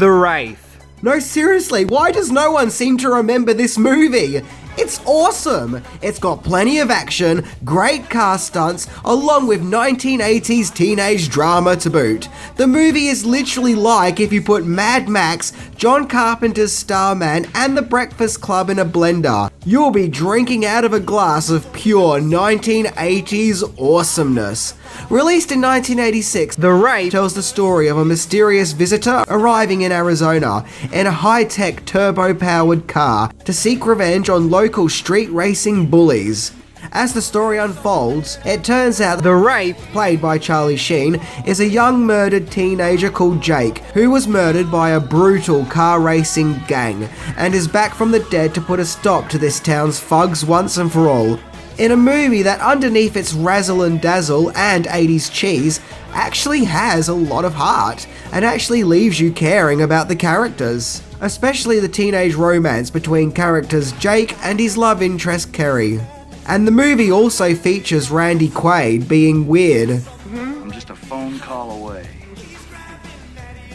The Wraith. No, seriously, why does no one seem to remember this movie? It's awesome! It's got plenty of action, great car stunts, along with 1980s teenage drama to boot. The movie is literally like if you put Mad Max, John Carpenter's Starman, and The Breakfast Club in a blender. You'll be drinking out of a glass of pure 1980s awesomeness. Released in 1986, The Wraith tells the story of a mysterious visitor arriving in Arizona in a high-tech turbo-powered car to seek revenge on local street racing bullies. As the story unfolds, it turns out the Wraith, played by Charlie Sheen, is a young murdered teenager called Jake, who was murdered by a brutal car racing gang, and is back from the dead to put a stop to this town's thugs once and for all. In a movie that underneath its razzle and dazzle and 80s cheese, actually has a lot of heart, and actually leaves you caring about the characters. Especially the teenage romance between characters Jake and his love interest Kerry. And the movie also features Randy Quaid being weird. I'm just a phone call away.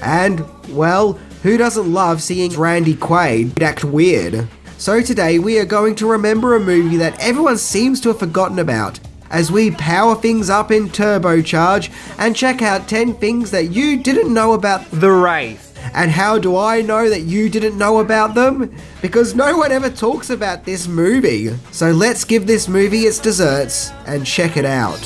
And, well, who doesn't love seeing Randy Quaid act weird? So today we are going to remember a movie that everyone seems to have forgotten about, as we power things up in turbocharge and check out 10 things that you didn't know about The Wraith. And how do I know that you didn't know about them? Because no one ever talks about this movie. So let's give this movie its desserts and check it out.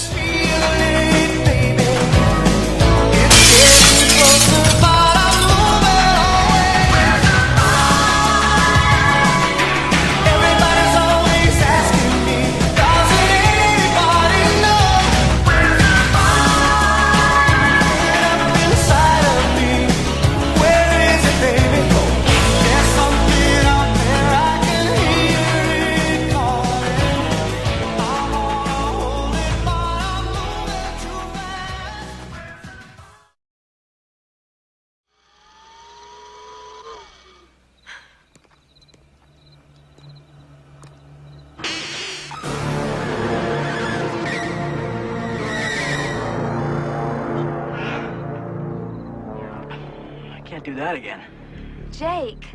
Can't do that again. Jake.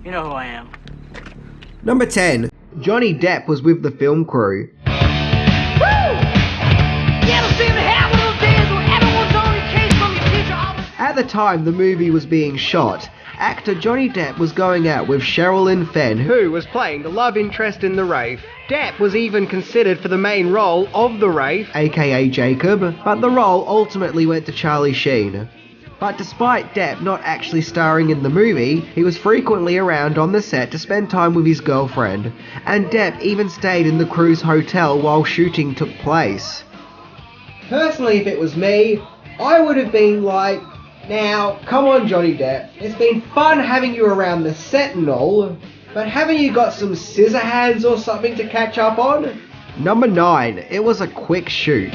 You know who I am. Number 10. Johnny Depp was with the film crew. At the time the movie was being shot, actor Johnny Depp was going out with Sherilyn Fenn, who was playing the love interest in The Wraith. Depp was even considered for the main role of The Wraith, aka Jacob, but the role ultimately went to Charlie Sheen. But despite Depp not actually starring in the movie, he was frequently around on the set to spend time with his girlfriend, and Depp even stayed in the crew's hotel while shooting took place. Personally, if it was me, I would have been like, now, come on Johnny Depp, it's been fun having you around the set and all, but haven't you got some scissor hands or something to catch up on? Number 9, it was a quick shoot.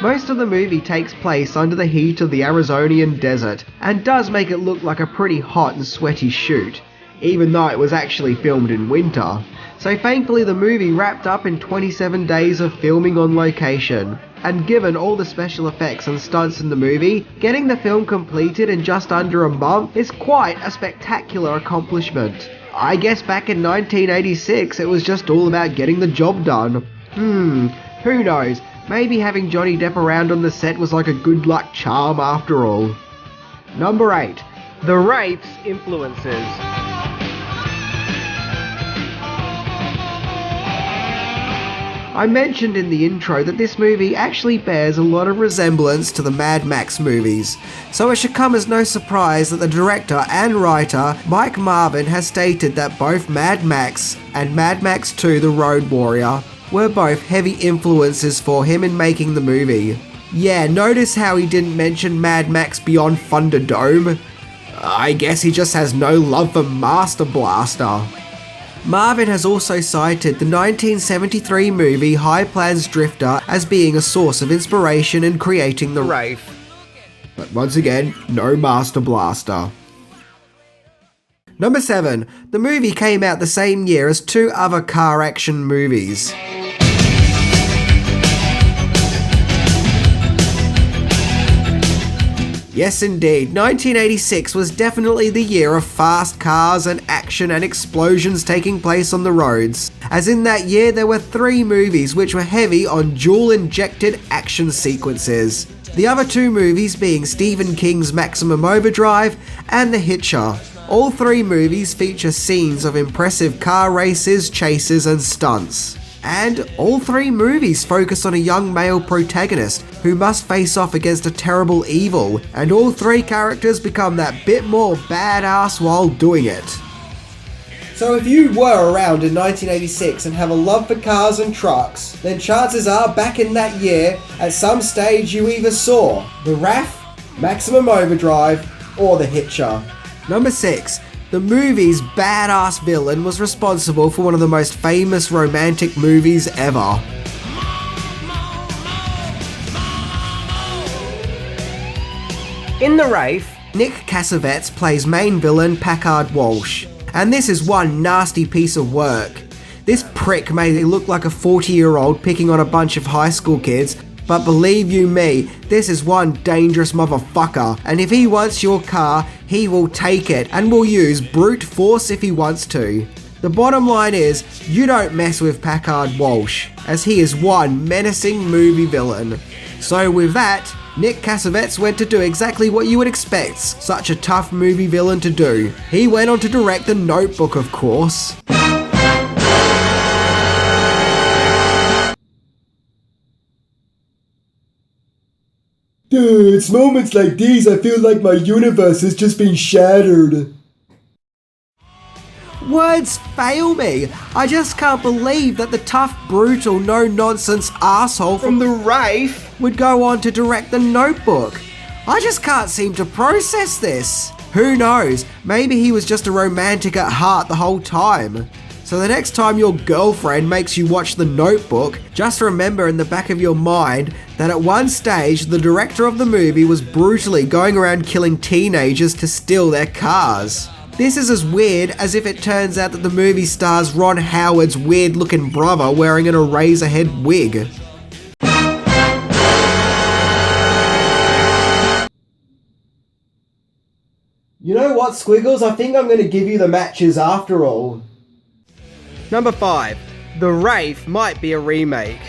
Most of the movie takes place under the heat of the Arizonian desert, and does make it look like a pretty hot and sweaty shoot, even though it was actually filmed in winter. So thankfully the movie wrapped up in 27 days of filming on location, and given all the special effects and stunts in the movie, getting the film completed in just under a month is quite a spectacular accomplishment. I guess back in 1986 it was just all about getting the job done. Who knows? Maybe having Johnny Depp around on the set was like a good luck charm after all. Number 8. The Wraith's influences. I mentioned in the intro that this movie actually bears a lot of resemblance to the Mad Max movies, so it should come as no surprise that the director and writer Mike Marvin has stated that both Mad Max and Mad Max 2 The Road Warrior were both heavy influences for him in making the movie. Yeah, notice how he didn't mention Mad Max Beyond Thunderdome? I guess he just has no love for Master Blaster. Marvin has also cited the 1973 movie High Plains Drifter as being a source of inspiration in creating the Wraith. But once again, no Master Blaster. Number 7. The movie came out the same year as 2 other car action movies. Yes indeed, 1986 was definitely the year of fast cars and action and explosions taking place on the roads, as in that year there were 3 movies which were heavy on dual-injected action sequences. The other 2 movies being Stephen King's Maximum Overdrive and The Hitcher. All 3 movies feature scenes of impressive car races, chases and stunts. And all 3 movies focus on a young male protagonist who must face off against a terrible evil, and all 3 characters become that bit more badass while doing it. So if you were around in 1986 and have a love for cars and trucks, then chances are back in that year, at some stage you either saw The Wraith, Maximum Overdrive, or The Hitcher. Number 6. The movie's badass villain was responsible for one of the most famous romantic movies ever. In the Wraith, Nick Cassavetes plays main villain Packard Walsh, and this is one nasty piece of work. This prick made it look like a 40-year-old picking on a bunch of high school kids, but believe you me, this is one dangerous motherfucker, and if he wants your car, he will take it and will use brute force if he wants to. The bottom line is, you don't mess with Packard Walsh, as he is one menacing movie villain. So with that, Nick Cassavetes went to do exactly what you would expect such a tough movie villain to do. He went on to direct The Notebook, of course. Dude, it's moments like these I feel like my universe has just been shattered. Words fail me. I just can't believe that the tough, brutal, no-nonsense arsehole from The Wraith would go on to direct The Notebook. I just can't seem to process this. Who knows, maybe he was just a romantic at heart the whole time. So the next time your girlfriend makes you watch The Notebook, just remember in the back of your mind that at one stage the director of the movie was brutally going around killing teenagers to steal their cars. This is as weird as if it turns out that the movie stars Ron Howard's weird looking brother wearing an Eraserhead wig. You know what, Squiggles? I think I'm going to give you the matches after all. Number 5. The Wraith might be a remake.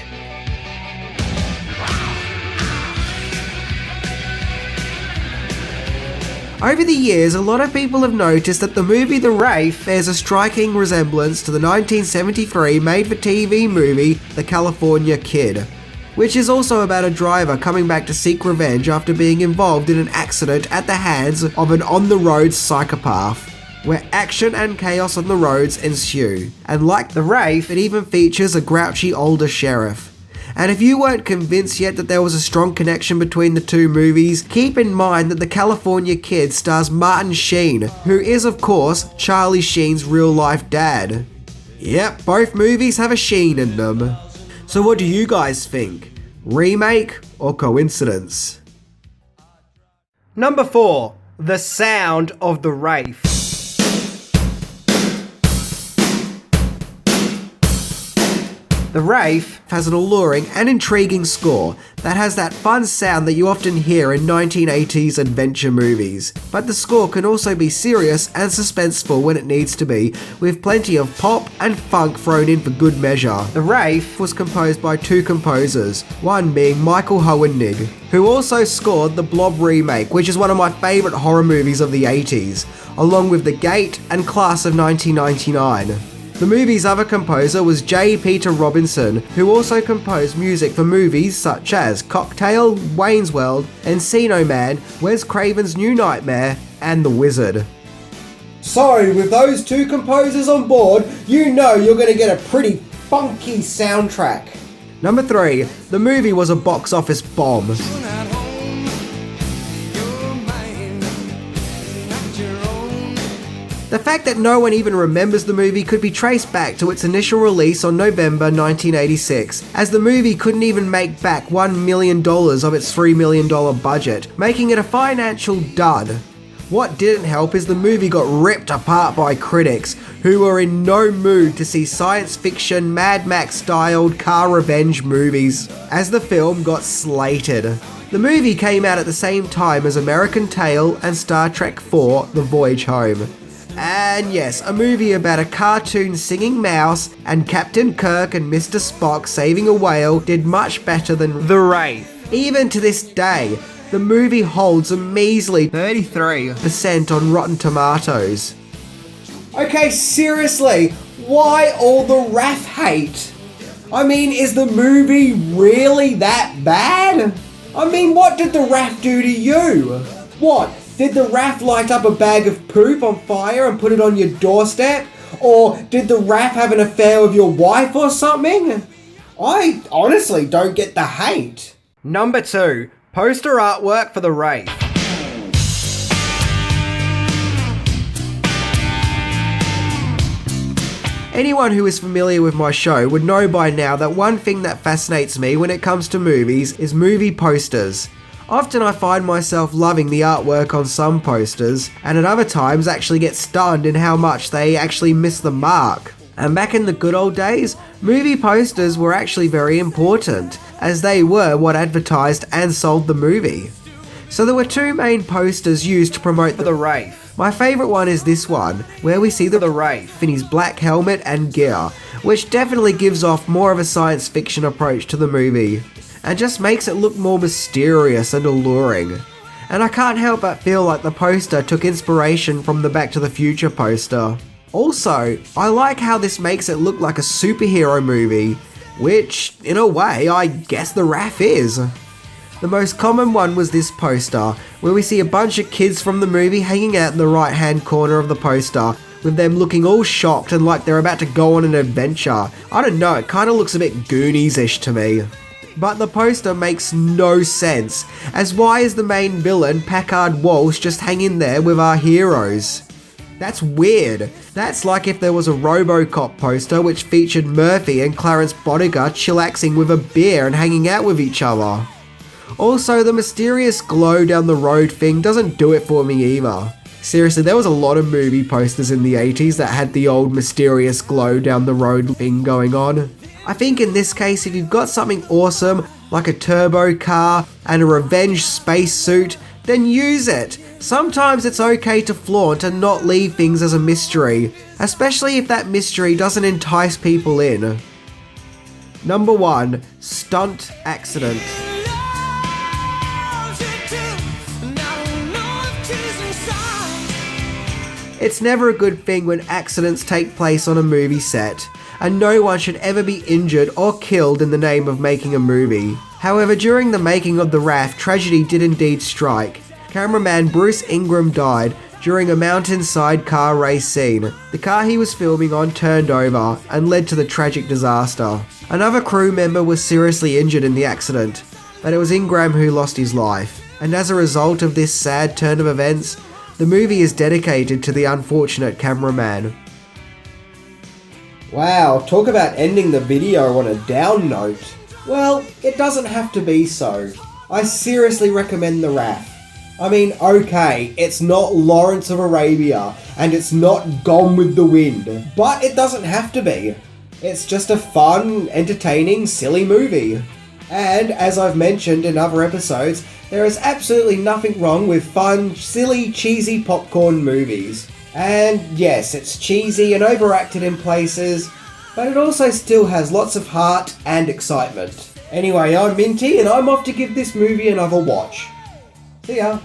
Over the years, a lot of people have noticed that the movie The Wraith bears a striking resemblance to the 1973 made-for-TV movie The California Kid, which is also about a driver coming back to seek revenge after being involved in an accident at the hands of an on-the-road psychopath, where action and chaos on the roads ensue. And like The Wraith, it even features a grouchy older sheriff. And if you weren't convinced yet that there was a strong connection between the 2 movies, keep in mind that The California Kid stars Martin Sheen, who is of course Charlie Sheen's real-life dad. Yep, both movies have a Sheen in them. So what do you guys think? Remake or coincidence? Number 4. The Sound of the Wraith. The Wraith has an alluring and intriguing score that has that fun sound that you often hear in 1980s adventure movies, but the score can also be serious and suspenseful when it needs to be, with plenty of pop and funk thrown in for good measure. The Wraith was composed by 2 composers, one being Michael Hoenig, who also scored the Blob remake, which is one of my favourite horror movies of the 80s, along with The Gate and Class of 1999. The movie's other composer was J. Peter Robinson, who also composed music for movies such as Cocktail, Wayne's World, Encino Man, Wes Craven's New Nightmare, and The Wizard. So, with those 2 composers on board, you know you're going to get a pretty funky soundtrack. Number 3. The movie was a box office bomb. The fact that no one even remembers the movie could be traced back to its initial release on November 1986, as the movie couldn't even make back $1 million of its $3 million budget, making it a financial dud. What didn't help is the movie got ripped apart by critics, who were in no mood to see science fiction Mad Max-styled car revenge movies, as the film got slated. The movie came out at the same time as American Tail and Star Trek IV: The Voyage Home. And yes, a movie about a cartoon singing mouse and Captain Kirk and Mr. Spock saving a whale did much better than The Wraith. Even to this day, the movie holds a measly 33% on Rotten Tomatoes. Okay, seriously, why all the RAF hate? I mean, is the movie really that bad? I mean, what did the RAF do to you? What? Did the RAF light up a bag of poop on fire and put it on your doorstep? Or did the RAF have an affair with your wife or something? I honestly don't get the hate. Number 2. Poster artwork for The Wraith. Anyone who is familiar with my show would know by now that one thing that fascinates me when it comes to movies is movie posters. Often I find myself loving the artwork on some posters, and at other times actually get stunned in how much they actually miss the mark. And back in the good old days, movie posters were actually very important, as they were what advertised and sold the movie. So there were two main posters used to promote The Wraith. My favourite one is this one, where we see the Wraith in his black helmet and gear, which definitely gives off more of a science fiction approach to the movie, and just makes it look more mysterious and alluring. And I can't help but feel like the poster took inspiration from the Back to the Future poster. Also, I like how this makes it look like a superhero movie, which, in a way, I guess the RAF is. The most common one was this poster, where we see a bunch of kids from the movie hanging out in the right hand corner of the poster, with them looking all shocked and like they're about to go on an adventure. I don't know, it kind of looks a bit Goonies-ish to me. But the poster makes no sense, as why is the main villain, Packard Walsh, just hanging there with our heroes? That's weird. That's like if there was a RoboCop poster which featured Murphy and Clarence Boddicker chillaxing with a beer and hanging out with each other. Also, the mysterious glow down the road thing doesn't do it for me either. Seriously, there was a lot of movie posters in the 80s that had the old mysterious glow down the road thing going on. I think in this case, if you've got something awesome, like a turbo car and a revenge spacesuit, then use it. Sometimes it's okay to flaunt and not leave things as a mystery, especially if that mystery doesn't entice people in. Number 1. Stunt accident. It's never a good thing when accidents take place on a movie set, and no one should ever be injured or killed in the name of making a movie. However, during the making of The RAF, tragedy did indeed strike. Cameraman Bruce Ingram died during a mountainside car race scene. The car he was filming on turned over and led to the tragic disaster. Another crew member was seriously injured in the accident, but it was Ingram who lost his life. And as a result of this sad turn of events, the movie is dedicated to the unfortunate cameraman. Wow, talk about ending the video on a down note. Well, it doesn't have to be so. I seriously recommend the RAF. I mean, okay, it's not Lawrence of Arabia, and it's not Gone with the Wind, but it doesn't have to be. It's just a fun, entertaining, silly movie. And as I've mentioned in other episodes, there is absolutely nothing wrong with fun, silly, cheesy popcorn movies. And yes, it's cheesy and overacted in places, but it also still has lots of heart and excitement. Anyway, I'm Minty, and I'm off to give this movie another watch. See ya!